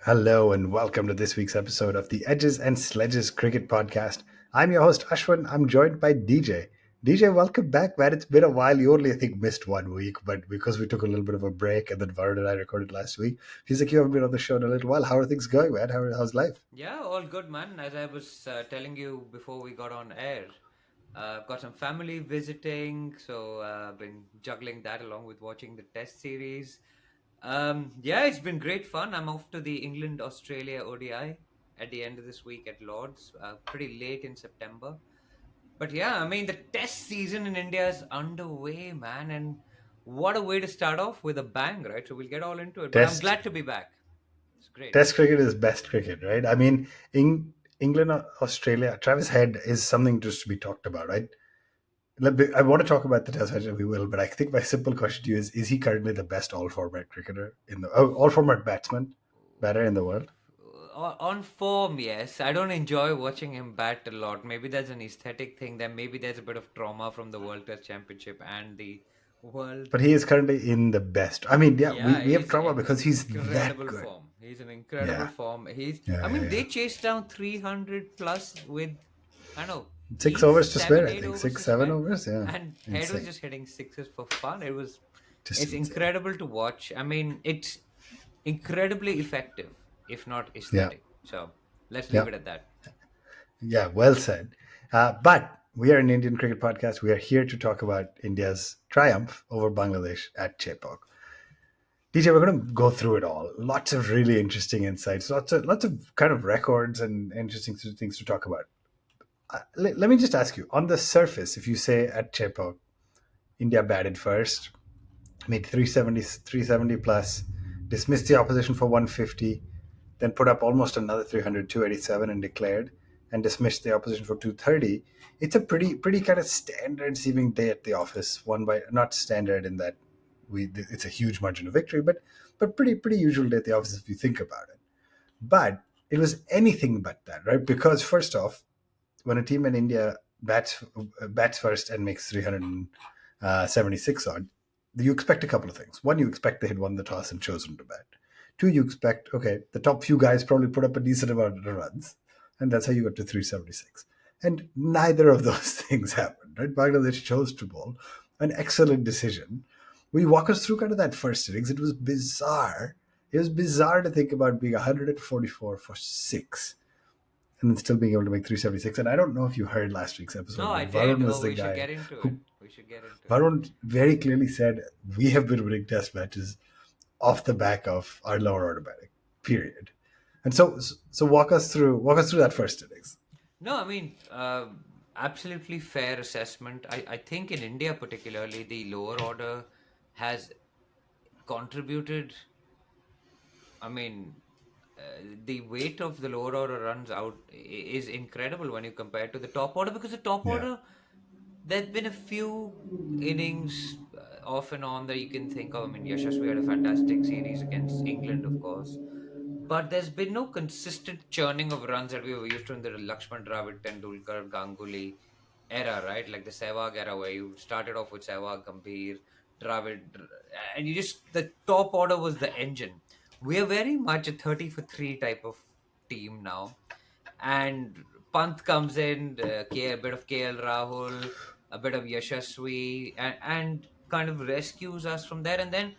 Hello and welcome to this week's episode of the Edges and Sledges Cricket Podcast. I'm your host Ashwin. I'm joined by DJ. DJ, welcome back, man. It's been a while. You only, I think, missed 1 week, but because we took a little bit of a break and then Varun and I recorded last week, feels like you haven't been on the show in a little while. How are things going, man? How's life? Yeah, all good, man. As I was telling you before we got on air, I've got some family visiting, so I've been juggling that along with watching the Test series. Yeah, it's been great fun. I'm off to the England Australia ODI at the end of this week at Lords, pretty late in September. But yeah, I mean, the Test season in India is underway, man, and what a way to start off with a bang, right? So we'll get all into it. But I'm Test glad to be back. It's great. Test cricket is best cricket, right? I mean, England, Australia, Travis Head is something just to be talked about, right? I want to talk about the test match, and we will, but I think my simple question to you is he currently the best all format cricketer in the all format batter in the world? On form, yes. I don't enjoy watching him bat a lot. Maybe there's an aesthetic thing. Then maybe there's a bit of trauma from the World Test Championship and the World. But he is currently in the best. I mean, yeah, we, Yeah, we have he's trauma in because he's that incredible good. form. He's in incredible Yeah, form. He's. yeah, I yeah, mean, yeah. they chased down 300 plus with, I don't know, 6 overs to spare, seven, I eight think. overs Six, to seven spare, overs. Yeah, and Head was insane. just hitting sixes for fun. Just It's insane. incredible to watch. I mean, it's incredibly effective, if not Yeah, aesthetic. So let's leave yeah, it at that. yeah. Well said. But we are an Indian cricket podcast. We are here to talk about India's triumph over Bangladesh at Chepauk. DJ, we're going to go through it all. Lots of really interesting insights, lots of kind of records and interesting things to talk about. Let me just ask you: on the surface, if you say at Chepauk, India batted first, made 370 plus, dismissed the opposition for 150, then put up almost another 300, 287, and declared, and dismissed the opposition for 230. It's a pretty kind of standard seeming day at the office. One by not standard in that it's a huge margin of victory, but pretty usual day at the office if you think about it. But it was anything but that, right? Because first off, when a team in India bats first and makes 376 odd, you expect a couple of things. One, you expect they had won the toss and chosen to bat. Two, you expect, okay, the top few guys probably put up a decent amount of runs, and that's how you got to 376. And neither of those things happened, right? Bangladesh chose to bowl. An excellent decision. Will you walk us through kind of that first innings? It was bizarre. It was bizarre to think about being 144 for six and then still being able to make 376. And I don't know if you heard last week's No, episode, I but did. Varun Oh, was the we should guy get into it. who We should get into it. Varun very clearly said we have been winning test matches off the back of our lower order batting. Period. And so walk us through that first innings. No, I mean, absolutely fair assessment. I think in India, particularly, the lower order has contributed. I mean, the weight of the lower order runs out is incredible when you compare it to the top order because the top Yeah. order, there's been a few innings off and on that you can think of. I mean, Yashasvi had a fantastic series against England, of course. But there's been no consistent churning of runs that we were used to in the Lakshman Dravid, Tendulkar, Ganguly era, right? Like the Sehwag era, where you started off with Sehwag, Gambhir, Dravid, and you just the top order was the engine. We are very much a 30 for 3 type of team now, and Pant comes in, a bit of KL Rahul, a bit of Yashasvi, and kind of rescues us from there, and then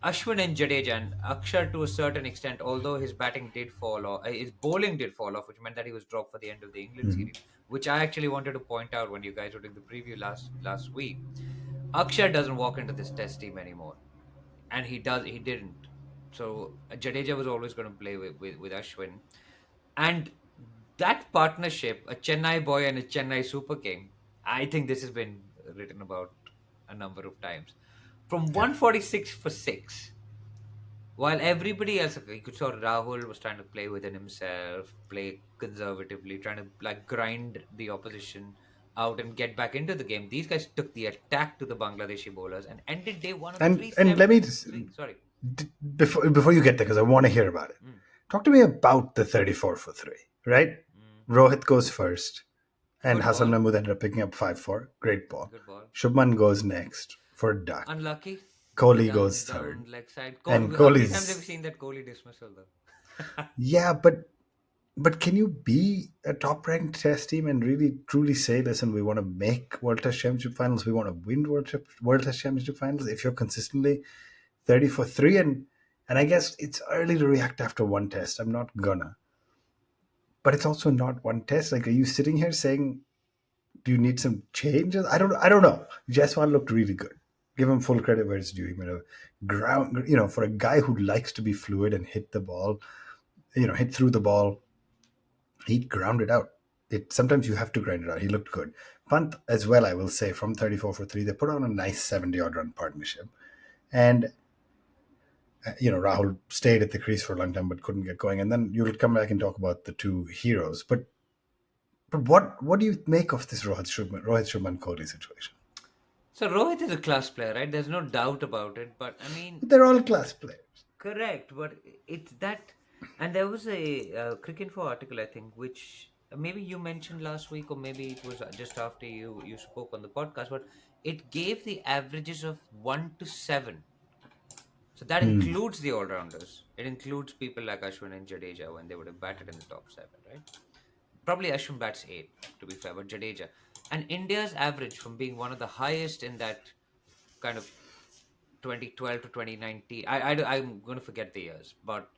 Ashwin and Jadeja and Akshar to a certain extent, although his batting did fall off, his bowling did fall off, which meant that he was dropped for the end of the England Mhm. series, which I actually wanted to point out when you guys were doing the preview last week. Akshar doesn't walk into this test team anymore, and he didn't. So Jadeja was always going to play with Ashwin, and that partnership, a Chennai boy and a Chennai Super King, I think this has been written about a number of times. From Yeah. 146 for six, while everybody else, you could saw Rahul was trying to play within himself, play conservatively, trying to like grind the opposition out and get back into the game. These guys took the attack to the Bangladeshi bowlers and ended day one on And let me just, 373. Sorry. before you get there because I want to hear about it. Mm, Talk to me about the 34 for three. Right, mm. Rohit goes first, and Good Hassan ball. Mahmood ended up picking up 5-4. Great ball. Good ball. Shubman goes next for a duck. Unlucky. Kohli goes Down third, leg side. and How many times have you Kohli's seen that Kohli dismissal though? Yeah, but can you be a top ranked test team and really truly say, listen, we want to make World Test Championship finals, we want to win World Test Championship finals if you're consistently 30 for 3? And I guess it's early to react after one test. I'm not gonna. But it's also not one test. Like, are you sitting here saying, do you need some changes? I don't know. Jaiswal looked really good. Give him full credit where it's due. He made a ground, for a guy who likes to be fluid and hit the ball, hit through the ball, he grounded out. It sometimes you have to grind it out. He looked good. Pant as well, I will say, from 34 for 3, they put on a nice 70 odd run partnership. And Rahul stayed at the crease for a long time but couldn't get going. And then you'll come back and talk about the two heroes. But what do you make of this Rohit Sharma Kohli situation? So Rohit is a class player, right? There's no doubt about it. But I mean, They're all class players. correct. But it's that, and there was a Cricket Info article, I think, which maybe you mentioned last week, or maybe it was just after you spoke on the podcast. But it gave the averages of 1 to 7. So that includes the all rounders. It includes people like Ashwin and Jadeja when they would have batted in the top 7, right? Probably Ashwin bats 8, to be fair, but Jadeja. And India's average from being one of the highest in that kind of 2012 to 2019. I'm going to forget the years, but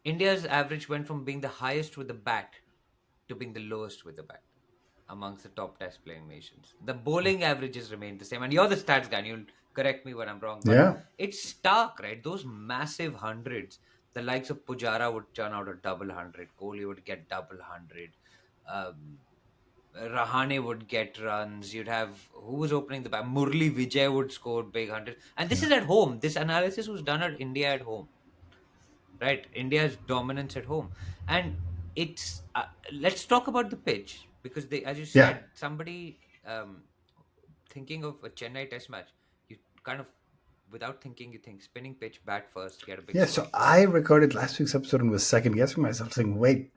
India's average went from being the highest with the bat to being the lowest with the bat amongst the top test playing nations. The bowling averages remained the same. And you're the stats guy, and you'll correct me when I'm wrong, but Yeah. it's stark, right? Those massive hundreds, the likes of Pujara would turn out a double hundred, Kohli would get double hundred, um, Rahane would get runs. You'd have who was opening the bat? Murli Vijay would score big hundred. And this is at home. This analysis was done at India at home, right? India's dominance at home, and it's let's talk about the pitch because they, as you Yeah. said, somebody thinking of a Chennai Test match, you kind of without thinking, you think spinning pitch, bat first, get a big Yeah, score. so I recorded last week's episode and was second guessing myself, saying, "Wait,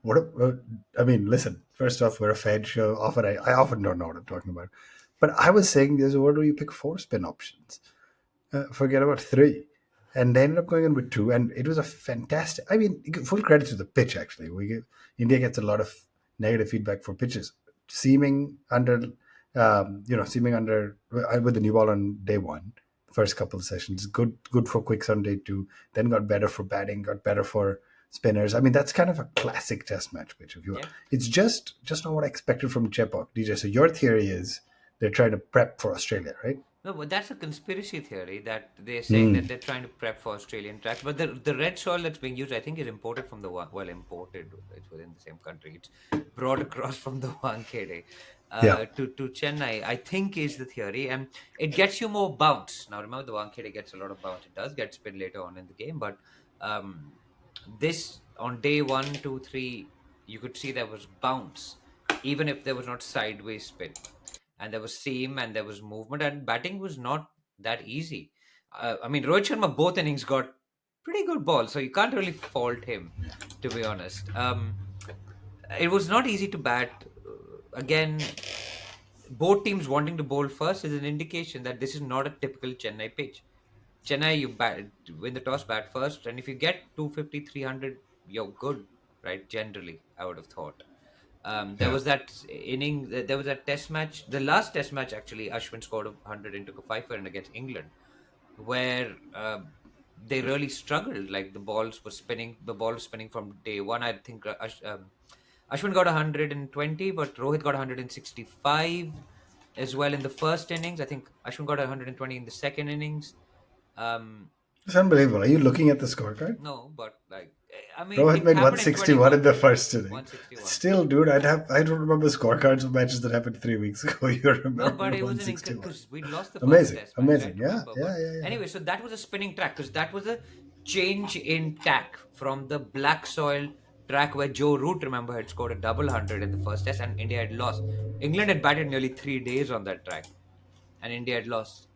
I mean, listen. First off, we're a Fed show. Often, I often don't know what I'm talking about. But I was saying there's a world where you pick 4 spin options. Forget about 3, and they ended up going in with 2, and it was a fantastic. I mean, full credit to the pitch. Actually, India gets a lot of negative feedback for pitches seeming under with the new ball on day one. First couple of sessions, good for quicks on day 2. Then got better for batting, got better for spinners. I mean, that's kind of a classic test match pitch. If you will, Yeah. it's just not what I expected from Chepak, DJ. So your theory is they're trying to prep for Australia, right? No, but that's a conspiracy theory that they're saying that Hmm. they're trying to prep for Australian tracks. But the red soil that's being used, I think, is imported from the well, imported. It's within the same country. It's brought across from the Wankhede Yeah. to Chennai. I think is the theory, and it gets you more bounce. Now, remember, the Wankhede gets a lot of bounce. It does get spin later on in the game, but um, this on day 1, 2, 3, you could see there was bounce, even if there was not sideways spin, and there was seam and there was movement, and batting was not that easy. I mean, Rohit Sharma both innings got pretty good balls, so you can't really fault him, to be honest. It was not easy to bat. Again, both teams wanting to bowl first is an indication that this is not a typical Chennai pitch. Chennai, you win the toss, bat first, and if you get 250, 300, you're good, right? Generally, I would have thought. There Yeah. was that there was that test match, the last test match actually, Ashwin scored 100 and took a 5 for it against England, where they really struggled. Like the ball was spinning from day one. I think Ashwin got 120, but Rohit got 165 as well in the first innings. I think Ashwin got 120 in the second innings. Um, It's unbelievable. Are you looking at the scorecard? no, but like, I mean, Rohit it made happened in 161 in 21. the first inning. 161. Still, dude, I don't remember scorecards of matches that happened 3 weeks ago. You No, remember but it was an 161. because we'd lost the first Amazing. test match, right? Amazing. Yeah. Remember, Yeah. but Yeah. Yeah. anyway, so that was a spinning track because that was a change in tack from the black soil track where Joe Root, remember, had scored a double hundred in the first test and India had lost. England had batted nearly 3 days on that track and India had lost.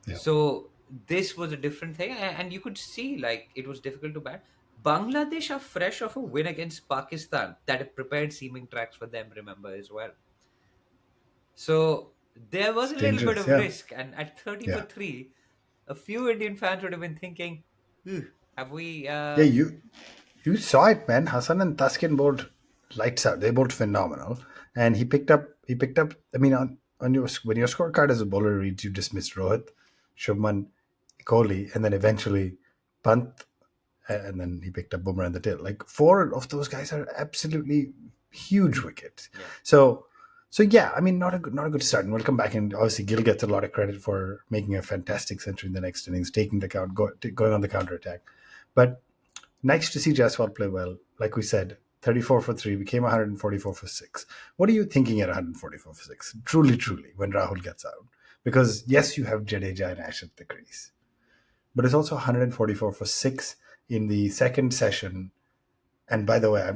Yeah. So this was a different thing, and you could see like it was difficult to bat. Bangladesh are fresh off a win against Pakistan that had prepared seaming tracks for them, remember, as well. So there was It's a little bit dangerous. of Yeah. risk, and at 30 for Yeah. 3, a few Indian fans would have been thinking, "Ugh, have we Yeah. You. You saw it, man. Hassan and Taskin bowled lights out. They bowled phenomenal, and he picked up. He picked up. I mean, on your when your scorecard as a bowler reads, you dismissed Rohit, Shubman, Kohli, and then eventually Pant, and then he picked up Bumrah in the tail. Like four of those guys are absolutely huge wickets. Yeah. So, so yeah, I mean, not a good start. And we'll come back, and obviously Gill gets a lot of credit for making a fantastic century in the next innings, taking the count, going on the counter attack. But nice to see Jaiswal play well. Like we said, 34 for 3, became 144 for 6. What are you thinking at 144 for 6? Truly, truly, when Rahul gets out. Because yes, you have Jadeja and Ash at the crease, but it's also 144 for 6 in the second session. And by the way, I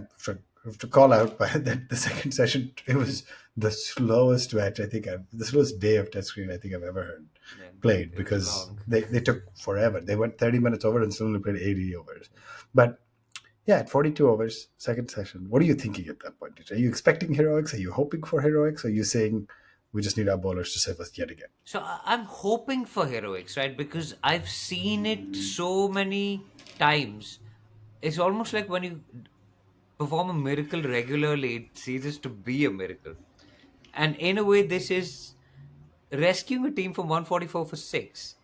have to call out by that the second session, it was the slowest match the slowest day of Test screen I think I've ever heard Yeah, played, it was because long. they took forever. They went 30 minutes over and still only played 80 overs. But yeah, at 42 overs, second session, what are you thinking at that point? Are you expecting heroics? Are you hoping for heroics? Are you saying we just need our bowlers to save us yet again? So I'm hoping for heroics, right? Because I've seen it so many times. It's almost like when you perform a miracle regularly, it ceases to be a miracle. And in a way, this is rescuing a team from 144 for 6,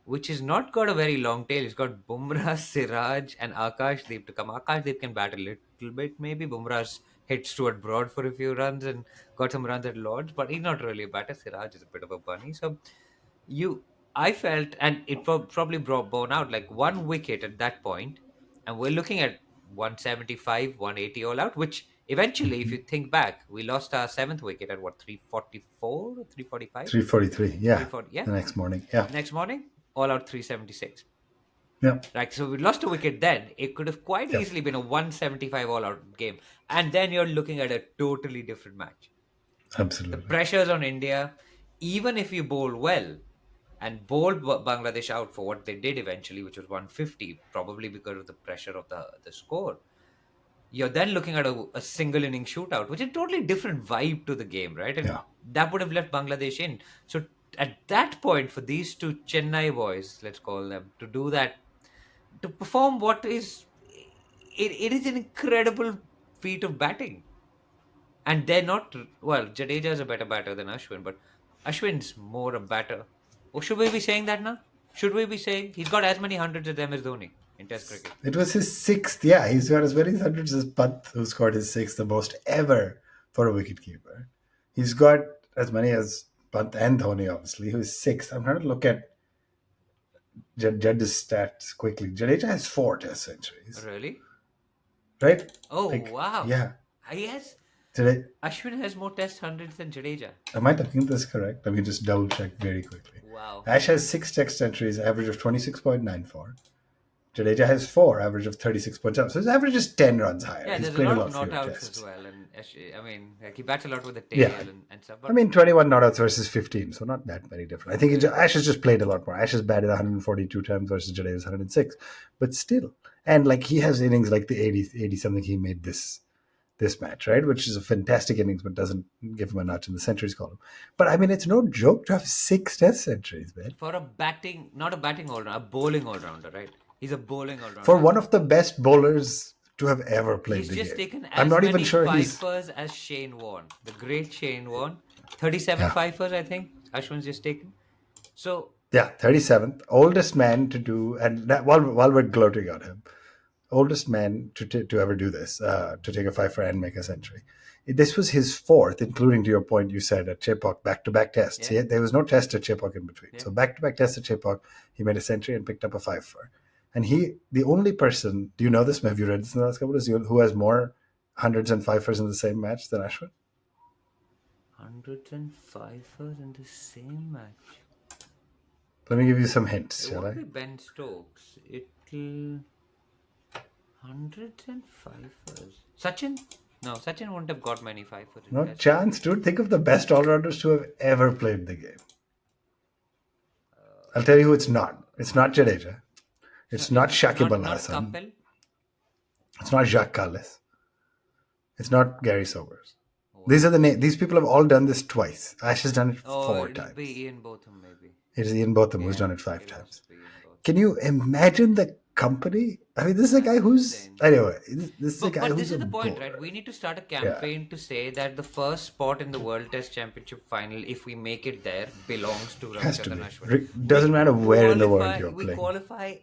which has not got a very long tail. It's got Bumrah, Siraj, and Akashdeep to come. Akashdeep can bat a little bit, maybe. Bumrah's hit Stuart Broad for a few runs and got some runs at Lords, but he's not really a batter. Siraj is a bit of a bunny. So you, I felt, and it probably brought borne out like one wicket at that point, and we're looking at 175, 180 all out, which eventually, if you think back, we lost our seventh wicket at what, 344 or 345? 343, yeah, 340, yeah. the next morning. Yeah, Next morning, all out 376. yeah, Right, so we lost a wicket then. It could have quite yeah, easily been a 175 all out game. And then you're looking at a totally different match. The absolutely. pressures on India, even if you bowl well and bowl Bangladesh out for what they did eventually, which was 150, probably because of the pressure of the score, you're then looking at a single inning shootout, which is a totally different vibe to the game, right? And Yeah. that would have left Bangladesh in. So at that point, for these two Chennai boys, let's call them, to do that, to perform what is, it is an incredible feat of batting. And they're not, well, Jadeja is a better batter than Ashwin, but Ashwin's more a batter. Or should we be saying that now? Should we be saying he's got as many hundreds of them as Dhoni in Test cricket? It was his sixth. Yeah, he's got as many hundreds as Pant, who scored his sixth, the most ever for a wicketkeeper. He's got as many as Pant and Dhoni, obviously, who is sixth. I'm trying to look at Jadeja's stats quickly. Jadeja has 4 Test centuries, Really? right? Oh, Like, wow. yeah. Yes. Today, Ashwin has more Test hundreds than Jadeja. am I looking this correct? Let me just double check very quickly. Wow. Ash has 6 Test centuries, average of 26.94. Jadeja has 4, average of 36.7. So his average is 10 runs higher. Yeah, He's there's a played a lot of lot not fewer outs as tests. well. And I mean, like he bats a lot with the tail Yeah. and stuff. I But mean, 21 not outs versus 15, so not that very different. I think Ash has just played a lot more. Ash has batted 142 times versus Jadeja's 106. But still. And like he has innings like the 80 something he made this match, right? Which is a fantastic innings, but doesn't give him a notch in the centuries column. But I mean, it's no joke to have 6 Test centuries, man. for a batting, not a batting all rounder, a bowling all rounder, right? He's a bowling all For rounder. one of the best bowlers to have ever played He's the just game. taken I'm as not even many sure he's. fifers as Shane Warne, the great Shane Warne. 37 Yeah. fifers, I think. Ashwin's just taken. So, Yeah, 37th. Oldest man to do, and that, while we're gloating on him, oldest man to ever do this, to take a fifer and make a century. This was his fourth, including, to your point, you said at Chepauk, back-to-back tests. yeah, There was no test at Chepauk in between. yeah. So back-to-back tests at Chepauk, he made a century and picked up a fifer. And the only person, do you know this? Have you read this in the last couple of days? Who has more hundreds and fifers in the same match than Ashwin? Hundreds and fifers in the same match. Let me give you some hints, It shall won't I? be Ben Stokes. It'll hundreds and fifers. Sachin? No, Sachin wouldn't have got many fifers in No Test. chance, dude. Think of the best all-rounders to have ever played the game. I'll tell you who it's not. It's not Jadeja. It's not Shakib Al Not Hasan. Kapil. It's not Jacques Callis. It's not Gary Sobers. Oh, These are the These people have all done this twice. Ash has done it oh, 4 it'll times. be Ian Botham maybe. It is Ian Botham who's Yeah, done it 5 it'll have times. to be Ian Botham. Can you imagine the company. I mean, this is a That's guy who's insane. anyway. This is a guy But this who's is a the point, bowler. right? We need to start a Yeah, campaign to say that the first spot in the World Test Championship final, if we make it there, belongs to has to Ravichandran be. Ashwin. Doesn't matter where in the world you're We playing. qualify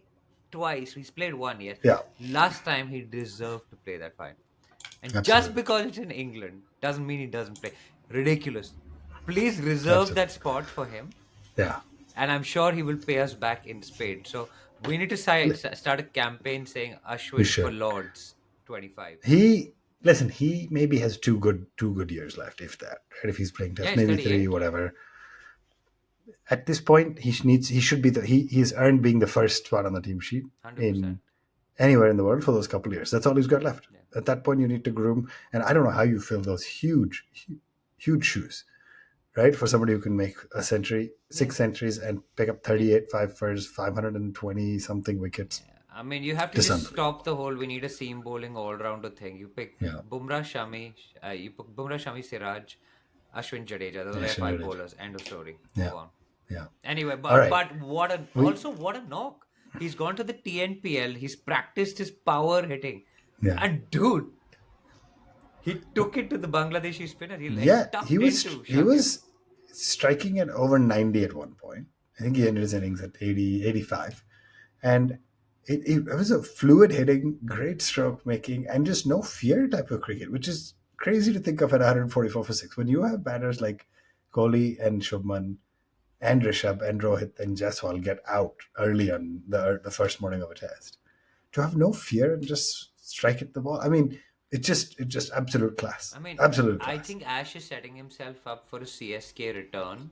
twice. He's played one, yes. Yeah, Last time he deserved to play that final. And just absolutely. because it's in England doesn't mean he doesn't play. Ridiculous. Please reserve that Absolutely. spot for him, Yeah. and I'm sure he will pay us back in spades. So we need to start a campaign saying We Ashwin for should. Lords 25. He listen. He maybe has two good years left, if that. Right? If he's playing Yeah, test, he's maybe three, 38. whatever. At this point, he should be he's earned being the first spot on the team sheet 100%. in anywhere in the world for those couple of years. That's all he's got left. Yeah. At that point, you need to groom. And I don't know how you fill those huge shoes, right? For somebody who can make a century, Yeah. 6 centuries, and pick up Yeah. 38 five first, 520 something wickets. I mean, you have to Just just unbelievable. stop the whole we need a seam bowling all rounder thing. You pick Yeah. Bumrah, Shami, Siraj, Ashwin, Jadeja. Those are their Ashwin five and DJ. bowlers. End of story. Move Yeah. on. Yeah. Anyway, All right. but We what a knock. He's gone to the TNPL. He's practiced his power hitting, yeah. and dude, he took it to the Bangladeshi spinner. He Yeah, he tucked was into he Shakib. was striking at over 90 at one point. I think he ended his innings at 80, 85, and it was a fluid hitting, great stroke making, and just no fear type of cricket, which is crazy to think of at 144 for six. When you have batters like Kohli and Shubman and Rishabh and Rohit and Jaiswal get out early on the first morning of a test, to have no fear and just strike at the ball. I mean, it just absolute class, I mean, absolute I class. think Ash is setting himself up for a CSK return.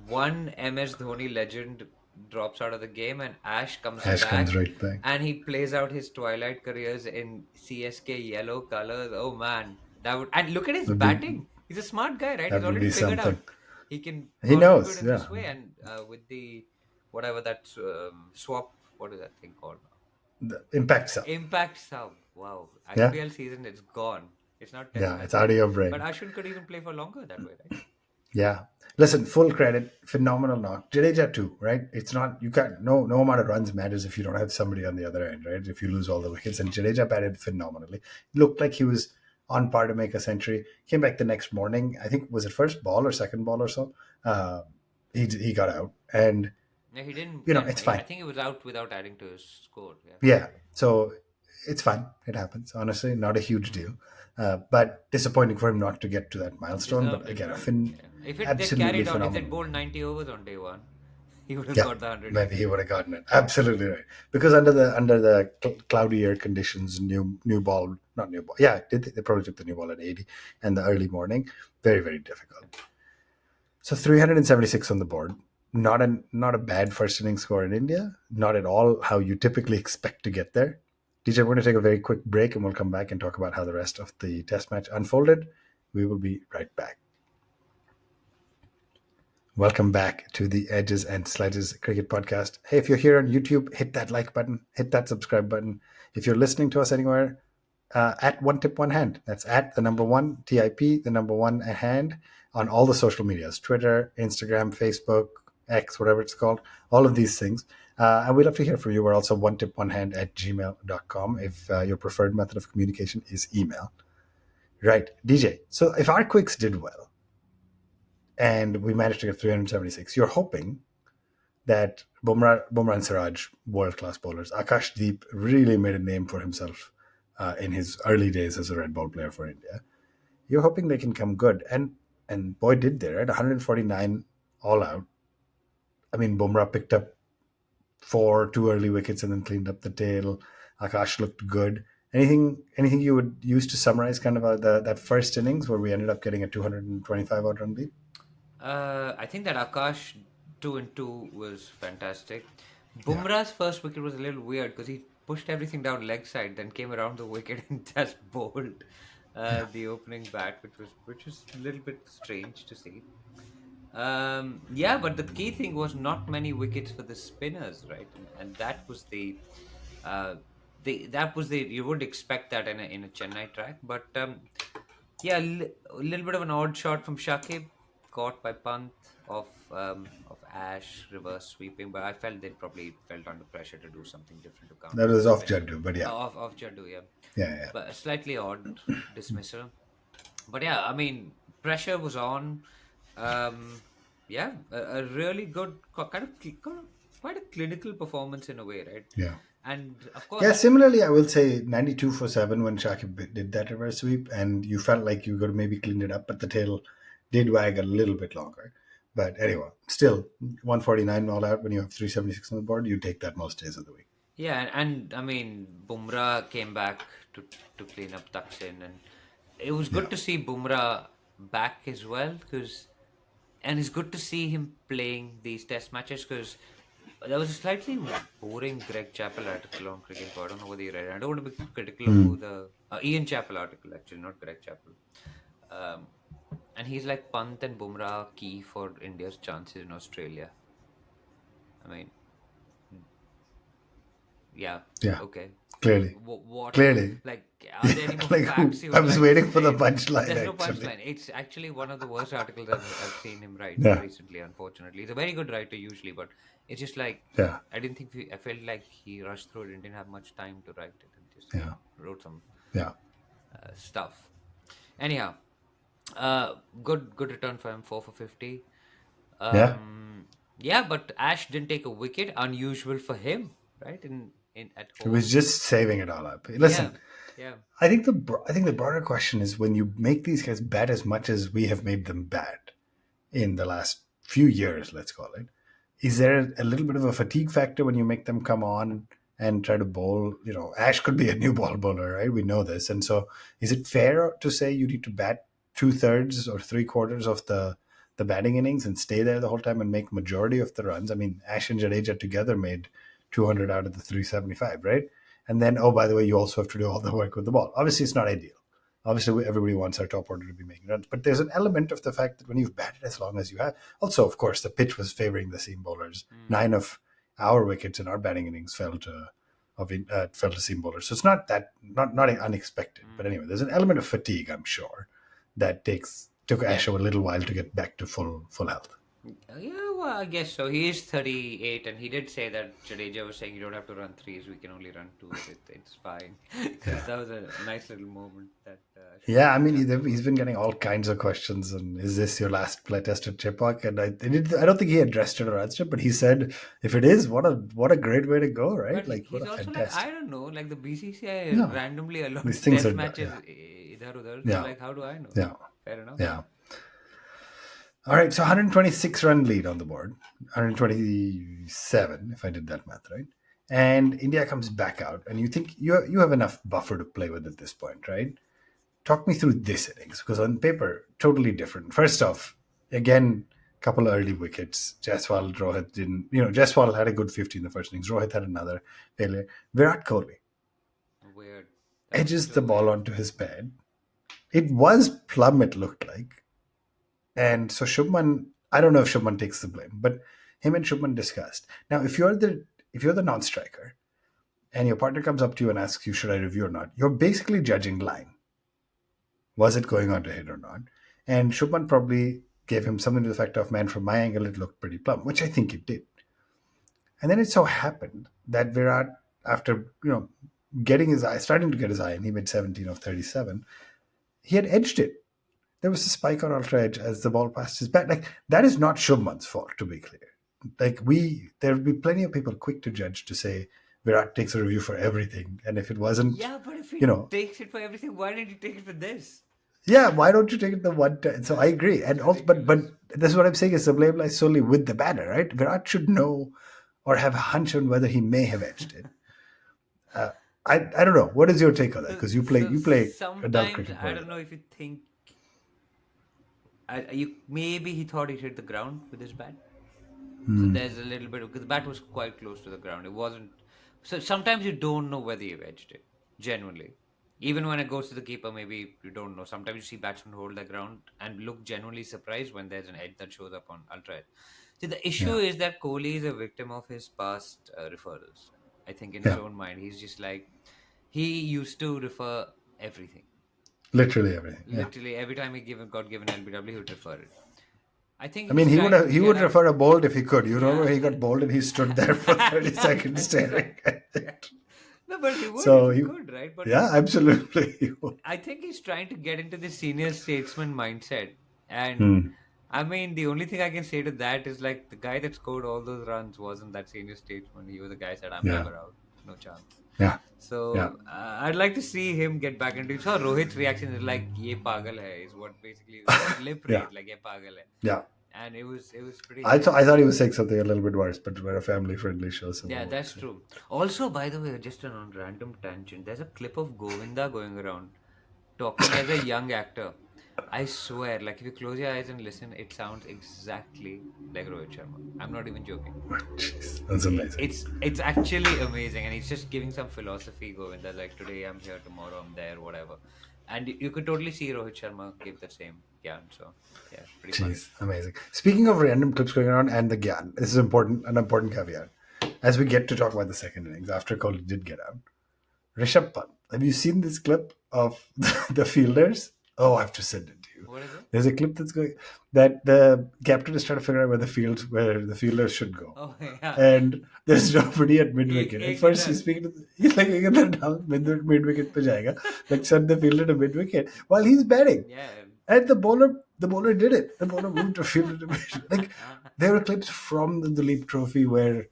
One MS Dhoni legend drops out of the game, and Ash comes Ash comes back, right back. and he plays out his twilight careers in CSK yellow colors. Oh man, that would and look at his Would be batting. He's a smart guy, right? He's that would already be figured something. out he can He contribute knows, in yeah. this way, and with the whatever that swap, what is that thing called? The impact sub. Impact sub. Wow, Yeah, IPL season, it's gone. It's not test yeah, match it's out of anymore. your But brain. Ashwin could even play for longer that way, right? Yeah. Listen, full credit, phenomenal knock. Jadeja too, right? It's not you can't no amount of runs matters if you don't have somebody on the other end, right? If you lose all the wickets. And Jadeja batted phenomenally. Looked like he was on par to make a century. Came back the next morning. I think was it first ball or second ball or so. Uh, he got out, and Yeah, he didn't. it's I fine. think he was out without adding to his score. Yeah. Yeah. So it's fine. It happens. Honestly, not a huge Mm. deal. But disappointing for him not to get to that milestone. But Deserved it, again, right? Yeah. If it they absolutely carried on, if they'd phenomenal. bowled 90 overs on day one, he would have Yeah, got the 100 maybe he easily. would have gotten it. Absolutely right. Because under the cloudy air conditions, new ball, not new ball. Yeah, they probably took the new ball at 80 and the early morning. Very very difficult. So 376 on the board. Not a bad first inning score in India. Not at all how you typically expect to get there. DJ, we're going to take a very quick break and we'll come back and talk about how the rest of the test match unfolded. We will be right back. Welcome back to the Edges and Slides Cricket Podcast. Hey, if you're here on YouTube, hit that like button, hit that subscribe button. If you're listening to us anywhere, at One Tip One Hand. That's at the number one TIP, the number one a hand on all the social medias: Twitter, Instagram, Facebook, X, whatever it's called. All of these things. And we'd love to hear from you. We're also one tip one hand at gmail.com if your preferred method of communication is email. Right, DJ. So if our quicks did well and we managed to get 376, you're hoping that Bumrah and Siraj, world class bowlers. Akash Deep really made a name for himself in his early days as a red ball player for India. You're hoping they can come good, and boy did they, right? 149 all out. I mean, Bumrah picked up two early wickets and then cleaned up the tail. Akash looked good. Anything you would use to summarize kind of that first innings where we ended up getting a 225 out run lead? I think that Akash 2 and 2 was fantastic. Yeah, Bumrah's first wicket was a little weird because he pushed everything down leg side, then came around the wicket and just bowled yeah, the opening bat, which was a little bit strange to see. Yeah, but the key thing was not many wickets for the spinners, right? And that was uh, the you would expect that in a Chennai track, but yeah, a little bit of an odd shot from Shakib caught by Pant of Ash reverse sweeping, but I felt they probably felt under pressure to do something different to That counter was that off eventually. Jaddu, but yeah, Of Jaddu, yeah, yeah, yeah, but a slightly odd dismissal. But yeah, I mean, pressure was on. Um, yeah, a really good quite a clinical performance in a way, right? yeah. And of Yeah, course, similarly, I will say 92 for 7 when Shakib did that reverse sweep, and you felt like you could have maybe cleaned it up, but the tail did wag a little bit longer. But anyway, still 149 all out when you have 376 on the board, you take that most days of the week. yeah, and I mean, Bumrah came back to to clean up Taksin, and it was Yeah. good to see Bumrah back as well, because and it's good to see him playing these test matches because there was a slightly boring Greg Chappell article on Cricket Board. I don't know whether you read it. I don't want to be critical of who Hmm. the Ian Chappell article actually, not Greg Chappell. Um, and he's like Pant and Bumrah are key for India's chances in Australia. I mean, yeah, Yeah. okay. Clearly. What Clearly. like are there any more Like facts who? you I would was like to waiting for the say? punchline, There's no actually. punchline. It's actually one of the worst articles I've seen him write Yeah. recently. Unfortunately, he's a very good writer usually, but it's just like Yeah. I didn't think I felt like he rushed through it and didn't have much time to write it and just Yeah. wrote some Yeah. stuff. Anyhow, good return for him, 4 for 50. Yeah. Yeah, but Ash didn't take a wicket, unusual for him, right? In at It was home. just saving it all up. Yeah, Listen, yeah. I think the broader question is when you make these guys bad as much as we have made them bad in the last few years, let's call it. Is there a little bit of a fatigue factor when you make them come on and try to bowl? You know, Ash could be a new ball bowler, right? We know this. And so is it fair to say you need to bat two-thirds or three-quarters of the batting innings and stay there the whole time and make majority of the runs? I mean, Ash and Jadeja together made 200 out of the 375, right? And then, oh, by the way, you also have to do all the work with the ball. Obviously, it's not ideal. Obviously, everybody wants our top order to be making runs, but there's an element of the fact that when you've batted as long as you have, also, of course, the pitch was favoring the seam bowlers. Mm, 9 of our wickets in our batting innings fell to seam bowlers, so it's not that not unexpected. But mm. anyway, there's an element of fatigue, I'm sure, that took Yeah. Ash a little while to get back to full health. Yeah, well, I guess so. He is 38, and he did say that Jadeja was saying you don't have to run threes, we can only run twos. It's fine. Because Yeah. that was a nice little moment that Ashwin Yeah, I and mean, Jadeja he's were. been getting all kinds of questions. And is this your last play test at Chepauk? And I don't think he addressed it or answered it, but he said, if it is, what a great way to go, right? But Like, what he's a also like, I fantastic. don't know, like the BCCI No, randomly these allots things are, test matches yeah, idhar udhar. So, yeah, like, how do I know? yeah, Fair enough. yeah. All right, so 126 run lead on the board, 127 if I did that math right. And India comes back out, and you think you have enough buffer to play with at this point, right? Talk me through this innings because on paper, totally different. First off, again, couple of early wickets. Jaiswal, Rohit didn't. Jaiswal had a good 50 in the first innings. Rohit had another failure. Virat Kohli Weird. That was edges the too ball weird. onto his pad. It was plumb. It looked like, and so Shubman. I don't know if Shubman takes the blame, but him and Shubman discussed. Now, if you're the non-striker and your partner comes up to you and asks you, should I review or not? You're basically judging line. Was it going on to hit or not? And Shubman probably gave him something to the effect of, man, from my angle, it looked pretty plumb, which I think it did. And then it so happened that Virat, after, getting his eye, starting to get his eye, and he made 17 of 37, he had edged it. There was a spike on ultra edge as the ball passed his bat. Like, that is not Shubman's fault, to be clear. Like, there will be plenty of people quick to judge to say Virat takes a review for everything. And if it wasn't, Yeah, but if you he know, takes it for everything, why didn't he take it for this? yeah, why don't you take it the one time? So I agree, and It's also, but ridiculous. this is what I'm saying is the blame lies solely with the batter, right? Virat should know or have a hunch on whether he may have edged it. Uh, I don't know. What is your take on that? So, Because so you play adult sometimes cricket I more than don't know that. if you think you maybe he thought he hit the ground with his bat. So there's a little bit because the bat was quite close to the ground. It wasn't. So sometimes you don't know whether you've edged it. Genuinely, even when it goes to the keeper, maybe you don't know. Sometimes you see batsmen hold the ground and look genuinely surprised when there's an edge that shows up on ultra edge. See, the issue Yeah, is that Kohli is a victim of his past referrals. I think in his yeah, own mind, he's just like he used to refer everything. literally everything. Yeah, Literally every time got given LBW, he would refer it. I think I mean, he's trying to he get would out. refer a bowled if he could. You remember Yeah. he got bowled and he stood there for 30 seconds staring at Yeah. it. No, but he would if So he he, could, right? But yeah, absolutely. He would. I think he's trying to get into the senior statesman mindset. And Hmm. I mean, the only thing I can say to that is like the guy that scored all those runs wasn't that senior statesman. He was the guy said, "I'm Yeah, never out, no chance." yeah, yeah. So I'd like to see him get back into. So Rohit's reaction is like "ye pagal hai" is what basically his lip Yeah, read like "ye pagal hai," yeah. and it was pretty I thought hilarious. he was saying something a little bit worse, but we're a family friendly show, so Yeah, no that's worries. true. Also, by the way, just on random tangent, there's a clip of Govinda going around talking as a young actor. I swear, like if you close your eyes and listen, it sounds exactly like Rohit Sharma. I'm not even joking. Jeez, that's amazing. It's actually amazing, and he's just giving some philosophy going that like today I'm here, tomorrow I'm there, whatever. And you could totally see Rohit Sharma give the same gyan. So yeah, pretty funny. Jeez, amazing. Speaking of random clips going around and the Gyan, this is important, an important caveat. As we get to talk about the second innings, after Kohli did get out, Rishabh Pant. Have you seen this clip of the fielders? Oh, I have to send it to you. What is it? There's a clip that's going that the captain is trying to figure out where the fielders should go, Oh yeah, and there's nobody at mid ek wicket. And ek first idhar. he's speaking to he's like down mid wicket pe jayega, like send the fielder to mid wicket while he's batting, Yeah. and the bowler did it. The bowler moved to fielder to mid. Like there were clips from the Duleep Trophy where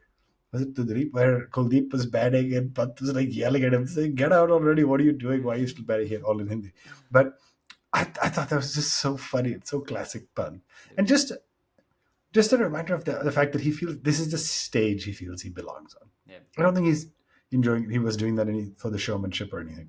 was it Duleep where Kuldeep was batting and Pant was like yelling at him, saying, "Get out already! What are you doing? Why are you still batting here?" All in Hindi. But I thought that was just so funny. It's so classic Pant. And just a reminder of the fact that he feels this is the stage he feels he belongs on. Yeah. I don't think he was doing that for the showmanship or anything.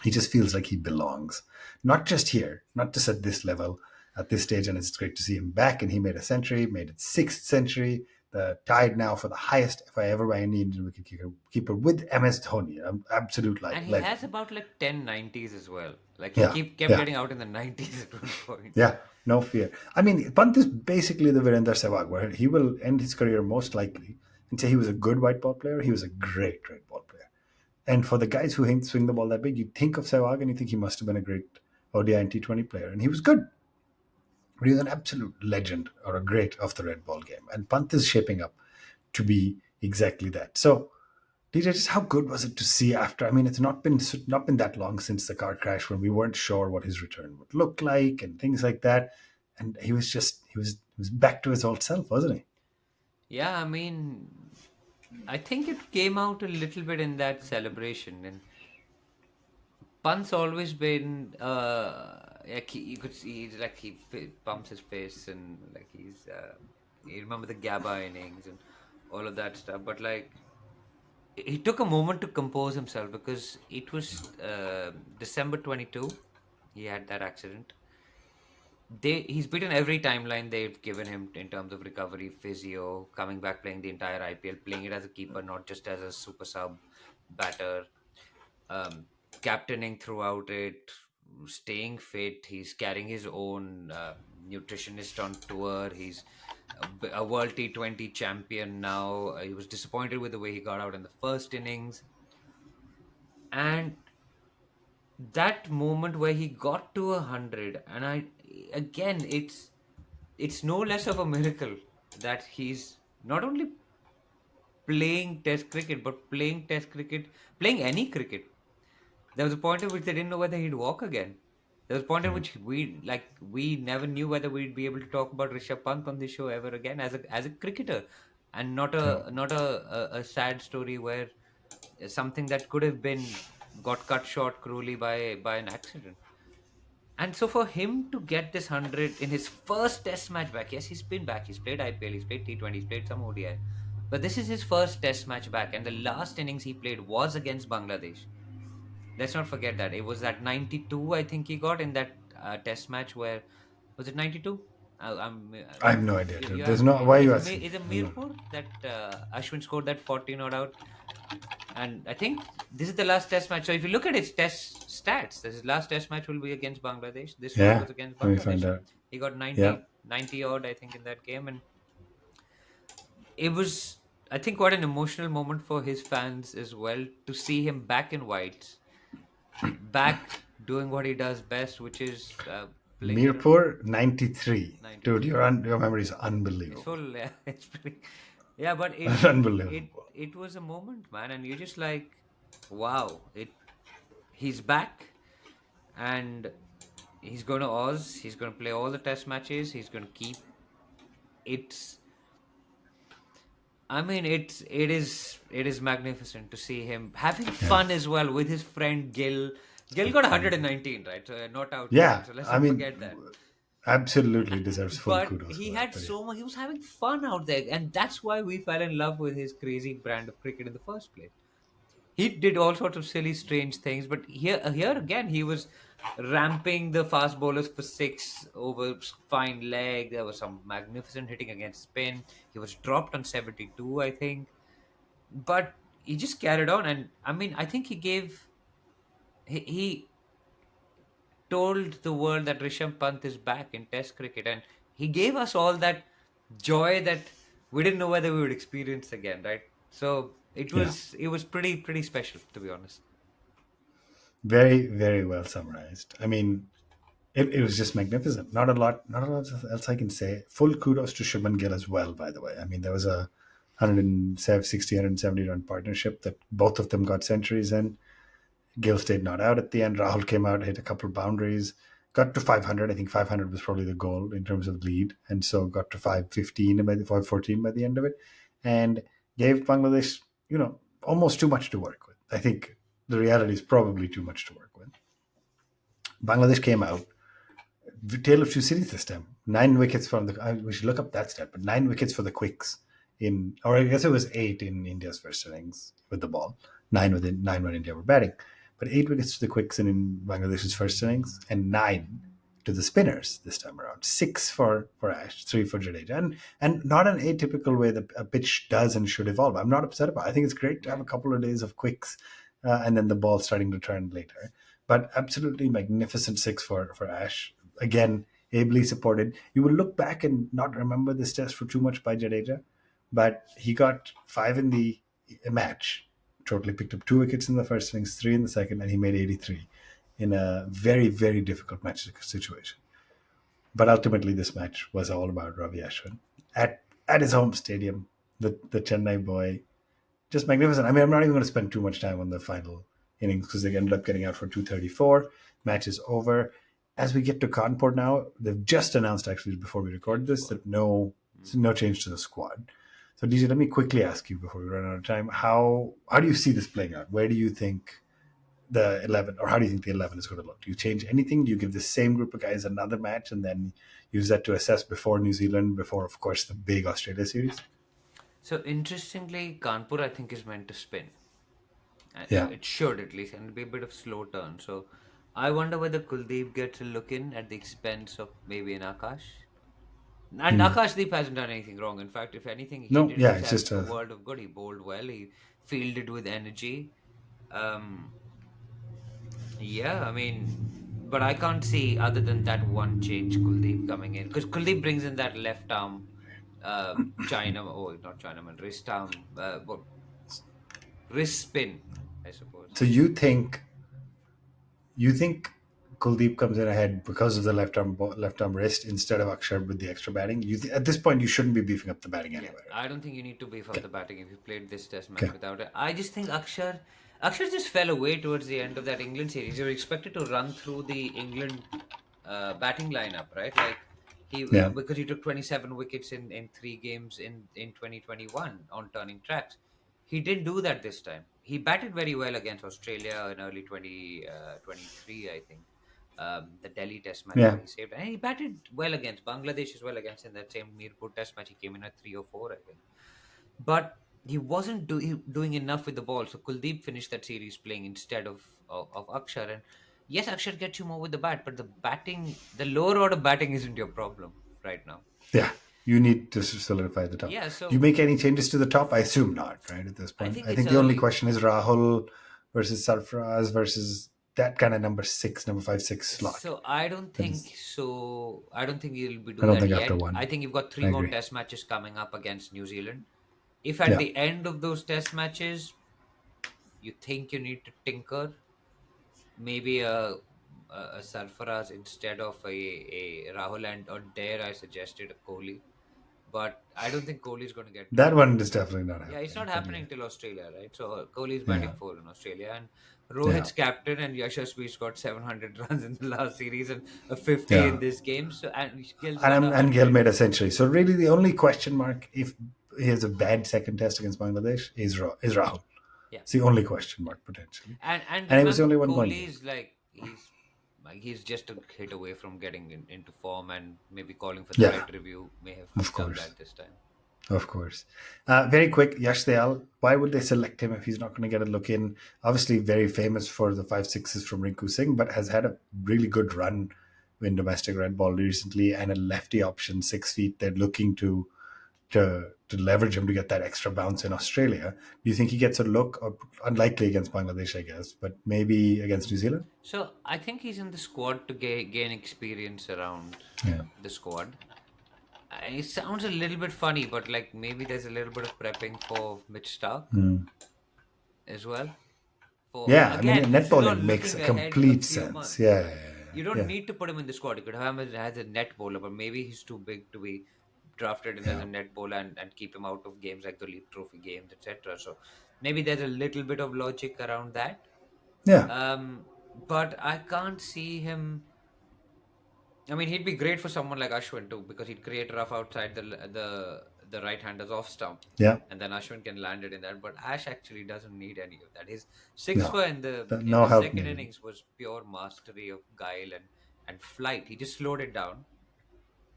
He just feels like he belongs, not just here, not just at this level, at this stage. And it's great to see him back. And he made a century, made it sixth century, the tied now for the highest FI ever by any Indian wicketkeeper with MS Dhoni, an absolute And he has legend. about like 10 90s as well. Like he Yeah, kept yeah. getting out in the 90s at one point. Yeah, no fear. I mean, Pant is basically the Virender Sehwag, where he will end his career most likely and say he was a good white ball player. He was a great, great ball player. And for the guys who swing the ball that big, you think of Sehwag and you think he must have been a great ODI and T20 player. And he was good. But he's an absolute legend or a great of the red ball game. And Pant is shaping up to be exactly that. So, DJ, just how good was it to see after? I mean, it's not been that long since the car crash when we weren't sure what his return would look like and things like that. And he was back to his old self, wasn't he? Yeah, I mean, I think it came out a little bit in that celebration. And Pant's always been, like you could see, like pumps his face and like you remember the Gabba innings and all of that stuff. But like, he took a moment to compose himself because it was December 22. He had that accident. He's beaten every timeline they've given him in terms of recovery, physio, coming back, playing the entire IPL, playing it as a keeper, not just as a super sub batter, um, captaining throughout it, staying fit. He's carrying his own nutritionist on tour. He's a world T20 champion now. He was disappointed with the way he got out in the first innings, and that moment where he got to 100, and I again, it's no less of a miracle that he's not only playing test cricket but playing test cricket, playing any cricket. There was a point at which they didn't know whether he'd walk again. There was a point at which we never knew whether we'd be able to talk about Rishabh Pant on this show ever again as a cricketer, and Yeah. not a sad story where something that could have been got cut short cruelly by an accident. And so for him to get this 100 in his first test match back, yes, he's been back. He's played IPL, he's played T20, he's played some ODI. But this is his first test match back. And the last innings he played was against Bangladesh. Let's not forget that. It was that 92, I think he got in that test match where, was it 92? I have no idea, You dude. There's have no. Why are you asking? is it No. Mirpur that Ashwin scored that 40 not out? And I think this is the last test match. So if you look at his test stats, his last test match will be against Bangladesh. This one Yeah. was against Let me find Bangladesh. out. He got Yeah. 90 odd, I think, in that game. And it was, I think, quite an emotional moment for his fans as well to see him back in whites, back doing what he does best, which is playing here on Mirpur 93. Dude, 93. your memory is It's unbelievable. full. Yeah, it's pretty. Yeah, but Unbelievable. it was a moment, man, and you're just like, wow, he's back, and he's going to Oz. He's going to play all the test matches. He's going to keep. It's. I mean, it is magnificent to see him having Yeah. fun as well with his friend Gill. Gill got 119, right? So, not out Yeah. even. So let's I not mean, forget that. absolutely deserves full But kudos he for that. had But yeah. so much. He was having fun out there, and that's why we fell in love with his crazy brand of cricket in the first place. He did all sorts of silly, strange things, but here again, he was ramping the fast bowlers for six over fine leg. There was some magnificent hitting against spin. He was dropped on 72, I think, but he just carried on. And I mean, I think he told the world that Rishabh Pant is back in Test cricket, and he gave us all that joy that we didn't know whether we would experience again, right? So Yeah. it was pretty special, to be honest. Very, very well summarized. I mean, it was just magnificent. Not a lot else I can say. Full kudos to Shubman Gill as well, by the way. I mean, there was a 160, 170 run partnership that both of them got centuries in. Gill stayed not out at the end. Rahul came out, hit a couple of boundaries, got to 500. I think 500 was probably the goal in terms of lead. And so got to 515 by the 514 by the end of it. And gave Bangladesh, almost too much to work with. I think the reality is probably too much to work with. Bangladesh came out, tale of two cities this time. 9 wickets from we should look up that stat, but 9 wickets for the quicks or I guess it was eight in India's first innings with the ball. Nine when India were batting, but 8 wickets to the quicks in Bangladesh's first innings, and nine to the spinners this time around. Six for Ash, three for Jadeja, and not an atypical way that a pitch does and should evolve. I'm not upset about it. I think it's great to have a Right. couple of days of quicks, and then the ball starting to turn later. But absolutely magnificent six for Ash. Again, ably supported. You will look back and not remember this test for too much by Jadeja, but he got five in the match. Totally picked up 2 wickets in the first innings, three in the second, and he made 83 in a very, very difficult match situation. But ultimately, this match was all about Ravi Ashwin at his home stadium. The Chennai boy, just magnificent. I mean, I'm not even going to spend too much time on the final innings because they ended up getting out for 234. Match is over. As we get to Kanpur now, they've just announced actually before we recorded Change this squad. that no change to the squad. So DJ, let me quickly ask you before we run out of time, how do you see this playing out? Where do you think the 11, or how do you think the 11 is going to look? Do you change anything? Do you give the same group of guys another match and then use that to assess before New Zealand, before of course the big Australia series? So interestingly, Kanpur I think is meant to spin. Yeah. It should at least, and it'll be a bit of slow turn. So I wonder whether Kuldeep gets a look in at the expense of maybe an Akash. And Hmm. Akashdeep hasn't done anything wrong. In fact, if anything, he No, did yeah, it's just himself a a world of good. He bowled well. He fielded with energy. Um, yeah, I mean, but I can't see other than that one change Kuldeep coming in because Kuldeep brings in that left arm, China. Oh, not Chinaman, wrist arm. Wrist spin, I suppose. So you think Kuldeep comes in ahead because of the left arm wrist instead of Akshar with the extra batting? At this point you shouldn't be beefing up the batting Yeah, anyway, right? I don't think you need to beef up Okay. the batting if you played this test Okay. match without it. I just think Akshar just fell away towards the end of that England series. You were expected to run through the England batting lineup, right? Like Yeah. because he took 27 wickets in 3 games in 2021 on turning tracks. He didn't do that this time. He batted very well against Australia in early 2023, I think. The Delhi Test match where Yeah. he saved, and he batted well against Bangladesh as well against in that same Mirpur Test match. He came in at 3 or 4, I think, but he wasn't doing enough with the ball. So Kuldeep finished that series playing instead of Akshar, and yes, Akshar gets you more with the bat, but the batting, the lower order batting, isn't your problem right now. Yeah. You need to solidify the top. Yeah, Do you so make any changes to the top? I assume not, right? At this I point, think I it's think the only early. question is Rahul versus Sarfaraz versus that kind of number six, number 5, 6 slot. So I don't That think is, so. I don't think you'll be I do don't that think after yet. I one. think you've got I three more agree. test matches coming up against New Zealand. If at Yeah. the end of those test matches you think you need to tinker, maybe a Sarfaraz instead of a Rahul, and or dare I suggested a Kohli. But I don't think Kohli is going to get That run. one is definitely not Yeah, it's happening. not But yeah, happening till Australia, right? So Kohli is yeah, batting four in Australia, and yeah, Rohit's captain, and Yashasvi's got 700 runs in the last series and a 50 yeah. in this game. So and Gill's got And Gill 100. made a century. So really, the only question mark if he has a bad second test against Bangladesh is Rahul. Yeah, It's the only question mark potentially, and and he was the remember, only one going Kohli in. is like he's just a hit away from getting into form, and maybe calling for the Yeah, red review may have of done course. that this time. Of course. Very quick, Yash Dayal. Why would they select him if he's not going to get a look in? Obviously, very famous for the five sixes from Rinku Singh, but has had a really good run in domestic red ball recently and a lefty option, 6 feet. They're looking to leverage him to get that extra bounce in Australia. Do you think he gets a look? Or unlikely against Bangladesh, I guess, but maybe against New Zealand? So I think he's in the squad to gain experience around Yeah. the squad. It sounds a little bit funny, but like maybe there's a little bit of prepping for Mitch Stark as well. For Yeah, I mean, again, net this is all bowling makes a looking ahead a complete few sense. months. Yeah, Like yeah, you don't yeah, need to put him in the squad. You could have him as a net bowler, but maybe he's too big to be drafted in as yeah, a net bowler and keep him out of games like the League Trophy games, etc. So maybe there's a little bit of logic around that. yeah, But I can't see him. I mean, he'd be great for someone like Ashwin too, because he'd create rough outside the right hander's off stump, yeah. and then Ashwin can land it in that. But Ash actually doesn't need any of that. His six No, for in the no help second needed. innings was pure mastery of guile and flight. He just slowed it down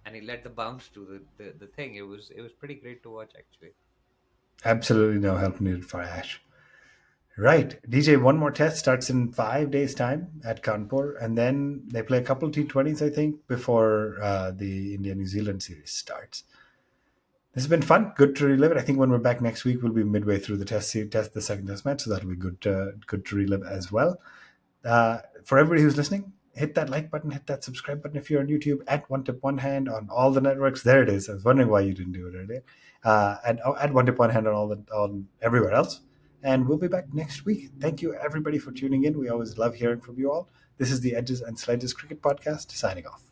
and he let the bounce do the thing. It was pretty great to watch actually. Absolutely no help needed for Ash. Right. DJ, one more test starts in 5 days' time at Kanpur, and then they play a couple T20s, I think, before the India New Zealand series starts. This has been fun. Good to relive it. I think when we're back next week, we'll be midway through the the second test match, so that'll be good to relive as well. For everybody who's listening, hit that like button, hit that subscribe button if you're on YouTube, at One Tip One Hand on all the networks. There it is. I was wondering why you didn't do it earlier. And at One Tip One Hand on on everywhere else. And we'll be back next week. Thank you everybody for tuning in. We always love hearing from you all. This is the Edges and Sledges Cricket Podcast signing off.